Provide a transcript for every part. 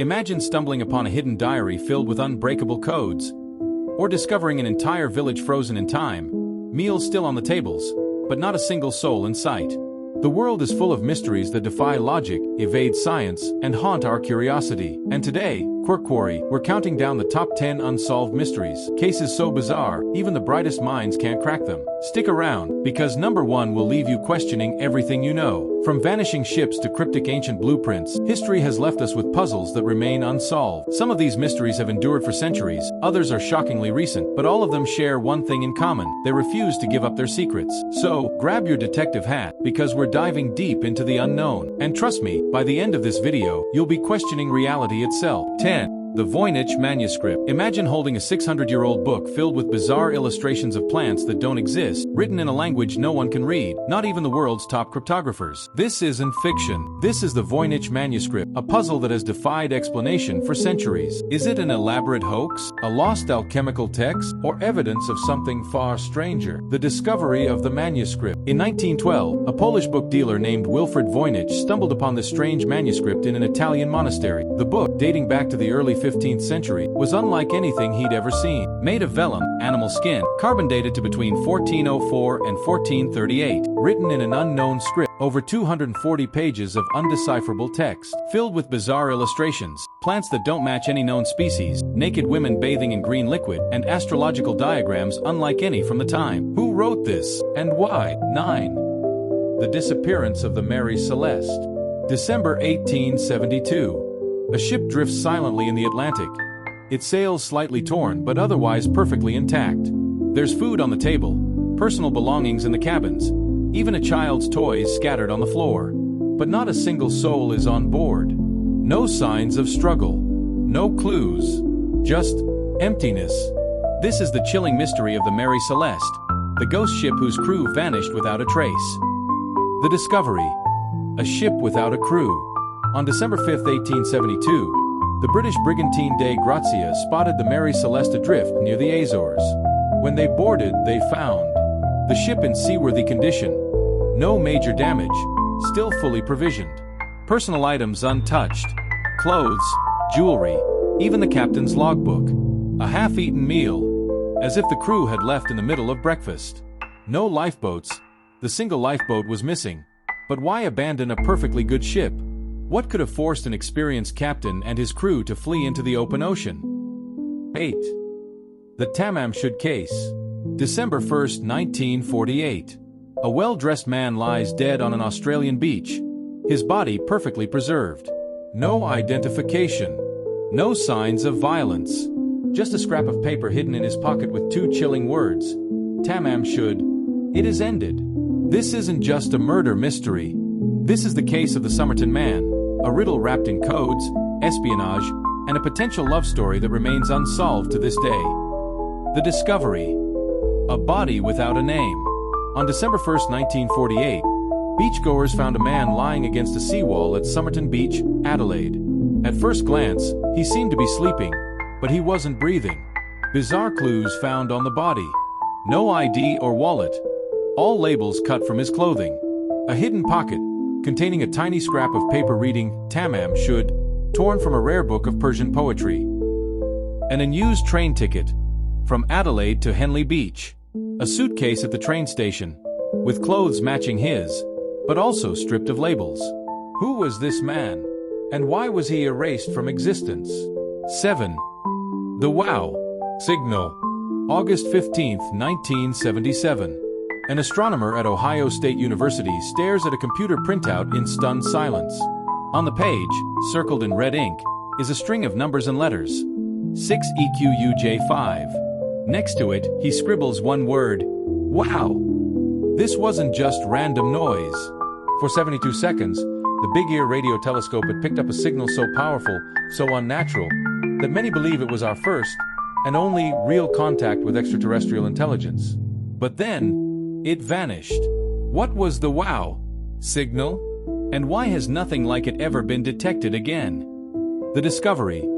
Imagine stumbling upon a hidden diary filled with unbreakable codes, or discovering an entire village frozen in time, meals still on the tables, but not a single soul in sight. The world is full of mysteries that defy logic, evade science, and haunt our curiosity. And today, QuirkQuarry, we're counting down the top 10 unsolved mysteries. Cases so bizarre, even the brightest minds can't crack them. Stick around, because number 1 will leave you questioning everything you know. From vanishing ships to cryptic ancient blueprints, history has left us with puzzles that remain unsolved. Some of these mysteries have endured for centuries, others are shockingly recent, but all of them share one thing in common: they refuse to give up their secrets. So, grab your detective hat, because we're diving deep into the unknown. And trust me, by the end of this video, you'll be questioning reality itself. 10. The Voynich Manuscript. Imagine holding a 600-year-old book filled with bizarre illustrations of plants that don't exist, written in a language no one can read, not even the world's top cryptographers. This isn't fiction. This is the Voynich Manuscript, a puzzle that has defied explanation for centuries. Is it an elaborate hoax, a lost alchemical text, or evidence of something far stranger? The discovery of the manuscript. In 1912, a Polish book dealer named Wilfred Voynich stumbled upon this strange manuscript in an Italian monastery. The book, dating back to the early 15th century, was unlike anything he'd ever seen. Made of vellum, animal skin, carbon dated to between 1404 and 1438, written in an unknown script, over 240 pages of undecipherable text, filled with bizarre illustrations, plants that don't match any known species, naked women bathing in green liquid, and astrological diagrams unlike any from the time. Who wrote this, and why? 9. The disappearance of the Mary Celeste. December 1872. A ship drifts silently in the Atlantic. Its sails slightly torn, but otherwise perfectly intact. There's food on the table, personal belongings in the cabins, even a child's toys scattered on the floor. But not a single soul is on board. No signs of struggle. No clues. Just emptiness. This is the chilling mystery of the Mary Celeste, the ghost ship whose crew vanished without a trace. The discovery. A ship without a crew. On December 5, 1872, the British brigantine Dei Grazia spotted the Mary Celeste adrift near the Azores. When they boarded, they found the ship in seaworthy condition, no major damage, still fully provisioned, personal items untouched, clothes, jewelry, even the captain's logbook, a half-eaten meal, as if the crew had left in the middle of breakfast. No lifeboats. The single lifeboat was missing. But why abandon a perfectly good ship? What could have forced an experienced captain and his crew to flee into the open ocean? 8. The Taos Hum case. December 1, 1948. A well-dressed man lies dead on an Australian beach, his body perfectly preserved. No identification. No signs of violence. Just a scrap of paper hidden in his pocket with 2 chilling words. Taos Hum. It is ended. This isn't just a murder mystery. This is the case of the Somerton Man. A riddle wrapped in codes, espionage, and a potential love story that remains unsolved to this day. The discovery. A body without a name. On December 1, 1948, beachgoers found a man lying against a seawall at Somerton Beach, Adelaide. At first glance, he seemed to be sleeping, but he wasn't breathing. Bizarre clues found on the body. No ID or wallet. All labels cut from his clothing. A hidden pocket containing a tiny scrap of paper reading Taos Hum, torn from a rare book of Persian poetry. An unused train ticket from Adelaide to Henley Beach. A suitcase at the train station with clothes matching his, but also stripped of labels. Who was this man? And why was he erased from existence? 7. The Wow Signal. August 15, 1977. An astronomer at Ohio State University stares at a computer printout in stunned silence. On the page, circled in red ink, is a string of numbers and letters. 6EQUJ5. Next to it, he scribbles one word: wow. This wasn't just random noise. For 72 seconds, the Big Ear radio telescope had picked up a signal so powerful, so unnatural, that many believe it was our first and only real contact with extraterrestrial intelligence. But then, it vanished. What was the wow signal? And why has nothing like it ever been detected again? The discovery.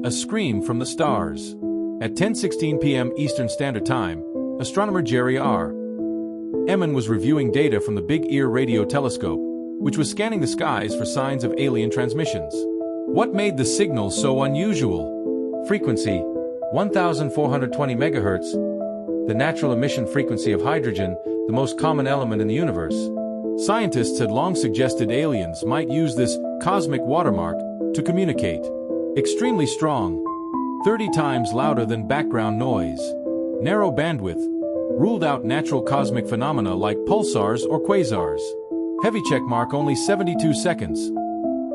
A scream from the stars. At 10:16 p.m. Eastern Standard Time, astronomer Jerry R. Emmon was reviewing data from the Big Ear radio telescope, which was scanning the skies for signs of alien transmissions. What made the signal so unusual? Frequency: 1420 MHz, the natural emission frequency of hydrogen, the most common element in the universe. Scientists had long suggested aliens might use this cosmic watermark to communicate. Extremely strong, 30 times louder than background noise. Narrow bandwidth, ruled out natural cosmic phenomena like pulsars or quasars. Heavy checkmark, only 72 seconds.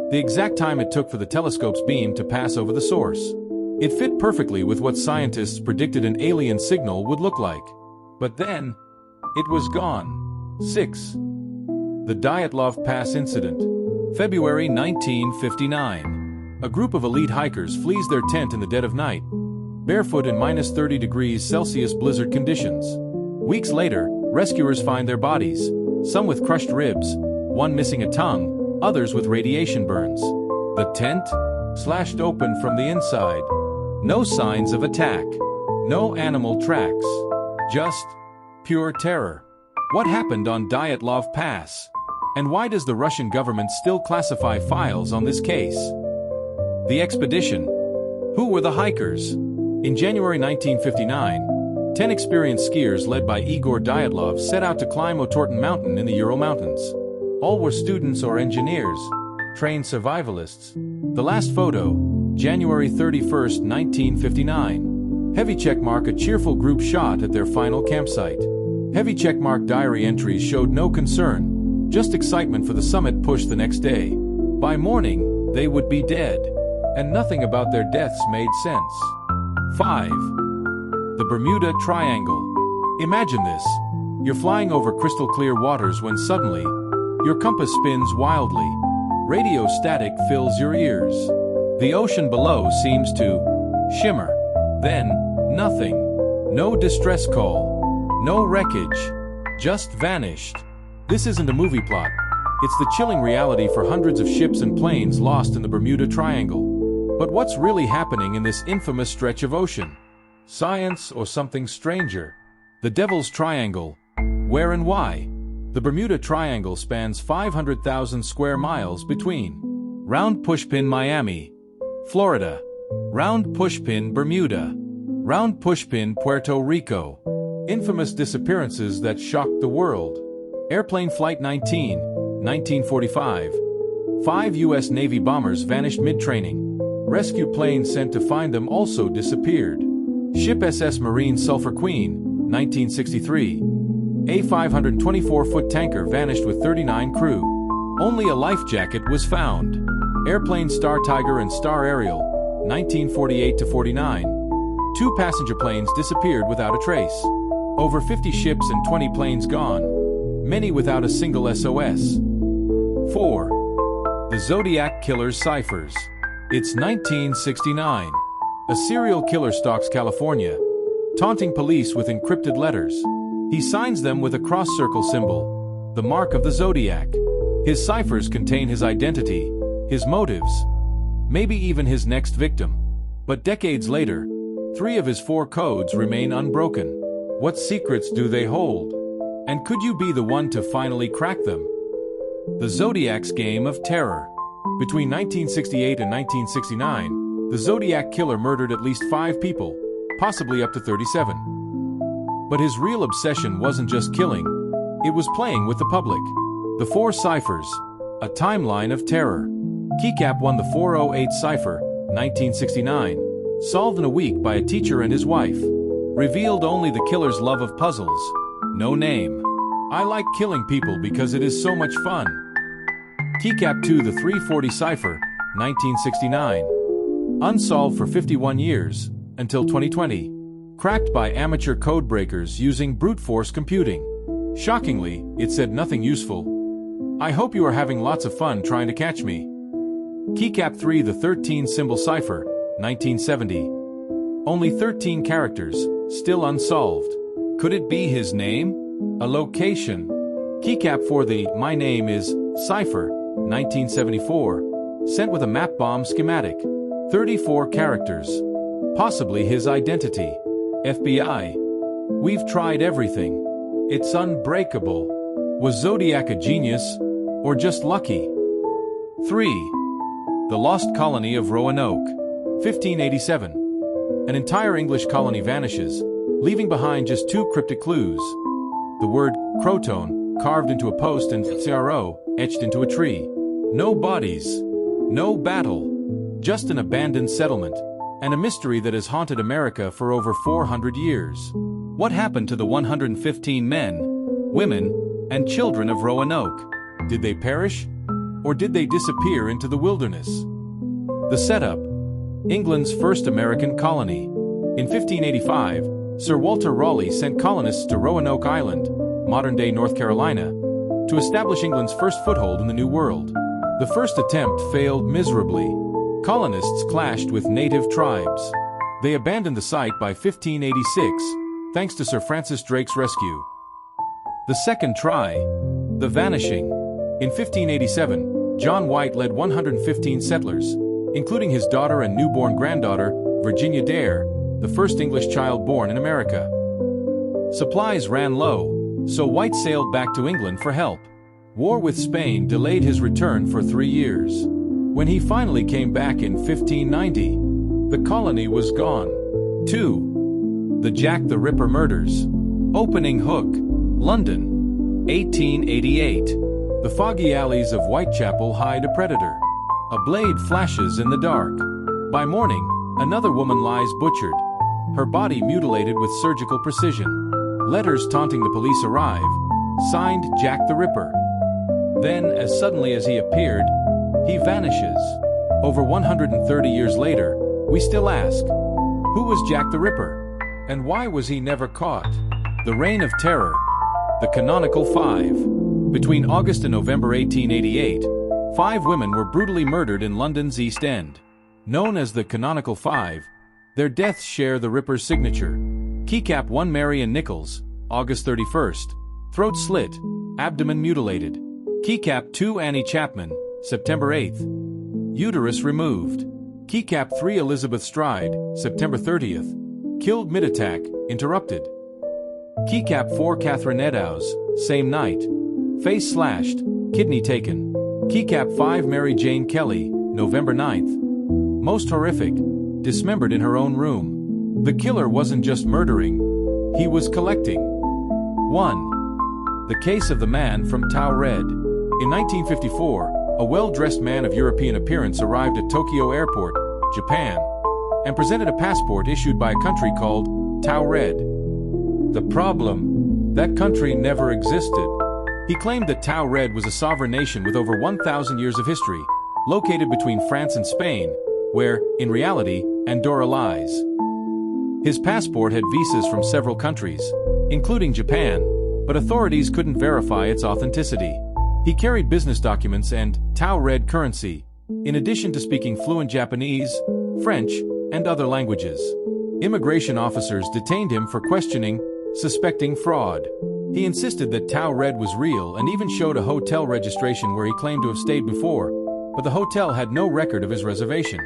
The exact time it took for the telescope's beam to pass over the source. It fit perfectly with what scientists predicted an alien signal would look like. But then, it was gone. 6. The Dyatlov Pass Incident. February 1959. A group of elite hikers flees their tent in the dead of night, barefoot in minus 30 degrees Celsius blizzard conditions. Weeks later, rescuers find their bodies, some with crushed ribs, one missing a tongue, others with radiation burns. The tent? Slashed open from the inside. No signs of attack. No animal tracks. Just pure terror. What happened on Dyatlov Pass? And why does the Russian government still classify files on this case? The expedition. Who were the hikers? In January 1959, 10 experienced skiers led by Igor Dyatlov set out to climb Otorten Mountain in the Ural Mountains. All were students or engineers, trained survivalists. The last photo, January 31, 1959. Heavy checkmark, a cheerful group shot at their final campsite. Heavy checkmark diary entries showed no concern, just excitement for the summit push the next day. By morning, they would be dead, and nothing about their deaths made sense. 5. The Bermuda Triangle. Imagine this. You're flying over crystal clear waters when suddenly, your compass spins wildly. Radio static fills your ears. The ocean below seems to shimmer. Then, nothing. No distress call. No wreckage. Just vanished. This isn't a movie plot. It's the chilling reality for hundreds of ships and planes lost in the Bermuda Triangle. But what's really happening in this infamous stretch of ocean? Science or something stranger? The Devil's Triangle. Where and why? The Bermuda Triangle spans 500,000 square miles between Round Pushpin, Miami, Florida, Round Pushpin, Bermuda, Round Pushpin, Puerto Rico. Infamous disappearances that shocked the world. Airplane Flight 19, 1945. 5 U.S. Navy bombers vanished mid-training. Rescue planes sent to find them also disappeared. Ship SS Marine Sulphur Queen, 1963. A 524-foot tanker vanished with 39 crew. Only a life jacket was found. Airplane Star Tiger and Star Ariel, 1948-49. 2 passenger planes disappeared without a trace. Over 50 ships and 20 planes gone, many without a single SOS. 4. The Zodiac Killer's Ciphers. It's 1969. A serial killer stalks California, taunting police with encrypted letters. He signs them with a cross-circle symbol, the mark of the Zodiac. His ciphers contain his identity, his motives, maybe even his next victim. But decades later, 3 of his 4 codes remain unbroken. What secrets do they hold? And could you be the one to finally crack them? The Zodiac's Game of Terror. Between 1968 and 1969, the Zodiac Killer murdered at least 5 people, possibly up to 37. But his real obsession wasn't just killing, it was playing with the public. The 4 ciphers, a timeline of terror. Keycap won the 408 cipher, 1969, solved in a week by a teacher and his wife. Revealed only the killer's love of puzzles. No name. I like killing people because it is so much fun. Keycap 2, the 340 cipher, 1969. Unsolved for 51 years, until 2020. Cracked by amateur codebreakers using brute force computing. Shockingly, it said nothing useful. I hope you are having lots of fun trying to catch me. Keycap 3, the 13-symbol cipher, 1970. Only 13 characters, still unsolved. Could it be his name? A location? Keycap 4, the My Name Is cipher, 1974. Sent with a map bomb schematic. 34 characters. Possibly his identity. FBI. We've tried everything. It's unbreakable. Was Zodiac a genius, or just lucky? 3. The Lost Colony of Roanoke, 1587. An entire English colony vanishes, leaving behind just two cryptic clues. The word Croton carved into a post and CRO etched into a tree. No bodies, no battle, just an abandoned settlement, and a mystery that has haunted America for over 400 years. What happened to the 115 men, women, and children of Roanoke? Did they perish? Or did they disappear into the wilderness? The setup: England's first American colony. In 1585, Sir Walter Raleigh sent colonists to Roanoke Island, modern-day North Carolina, to establish England's first foothold in the New World. The first attempt failed miserably. Colonists clashed with native tribes. They abandoned the site by 1586, thanks to Sir Francis Drake's rescue. The second try: the vanishing. In 1587, John White led 115 settlers, including his daughter and newborn granddaughter, Virginia Dare, the first English child born in America. Supplies ran low, so White sailed back to England for help. War with Spain delayed his return for 3 years. When he finally came back in 1590, the colony was gone. 2. The Jack the Ripper Murders. Opening hook: London, 1888. The foggy alleys of Whitechapel hide a predator. A blade flashes in the dark. By morning, another woman lies butchered, her body mutilated with surgical precision. Letters taunting the police arrive, signed Jack the Ripper. Then, as suddenly as he appeared, he vanishes. Over 130 years later, we still ask, who was Jack the Ripper? And why was he never caught? The Reign of Terror. The Canonical Five. Between August and November 1888, 5 women were brutally murdered in London's East End. Known as the Canonical Five, their deaths share the Ripper's signature. Keycap 1 Marion Nichols, August 31st, throat slit, abdomen mutilated. Keycap 2 Annie Chapman, September 8th, uterus removed. Keycap 3 Elizabeth Stride, September 30th, killed mid-attack, interrupted. Keycap 4 Catherine Eddowes, same night, face slashed, kidney taken. Keycap 5 Mary Jane Kelly, November 9th. Most horrific, dismembered in her own room. The killer wasn't just murdering, he was collecting. 1. The Case of the Man from Tao Red. In 1954, a well-dressed man of European appearance arrived at Tokyo Airport, Japan, and presented a passport issued by a country called Tao Red. The problem: that country never existed. He claimed that Tao Red was a sovereign nation with over 1,000 years of history, located between France and Spain, where, in reality, Andorra lies. His passport had visas from several countries, including Japan, but authorities couldn't verify its authenticity. He carried business documents and Tao Red currency, in addition to speaking fluent Japanese, French, and other languages. Immigration officers detained him for questioning, suspecting fraud. He insisted that Tao Red was real and even showed a hotel registration where he claimed to have stayed before, but the hotel had no record of his reservation.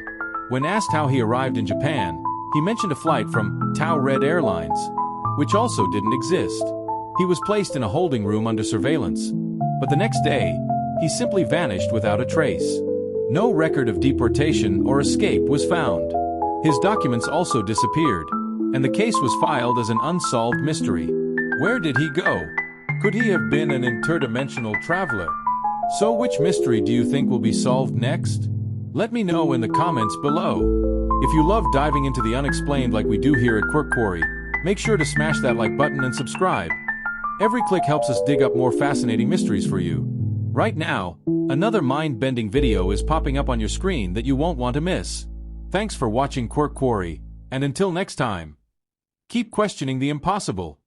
When asked how he arrived in Japan, he mentioned a flight from Tao Red Airlines, which also didn't exist. He was placed in a holding room under surveillance, but the next day, he simply vanished without a trace. No record of deportation or escape was found. His documents also disappeared, and the case was filed as an unsolved mystery. Where did he go? Could he have been an interdimensional traveler? So which mystery do you think will be solved next? Let me know in the comments below. If you love diving into the unexplained like we do here at QuirkQuarry, make sure to smash that like button and subscribe. Every click helps us dig up more fascinating mysteries for you. Right now, another mind-bending video is popping up on your screen that you won't want to miss. Thanks for watching QuirkQuarry, and until next time, keep questioning the impossible.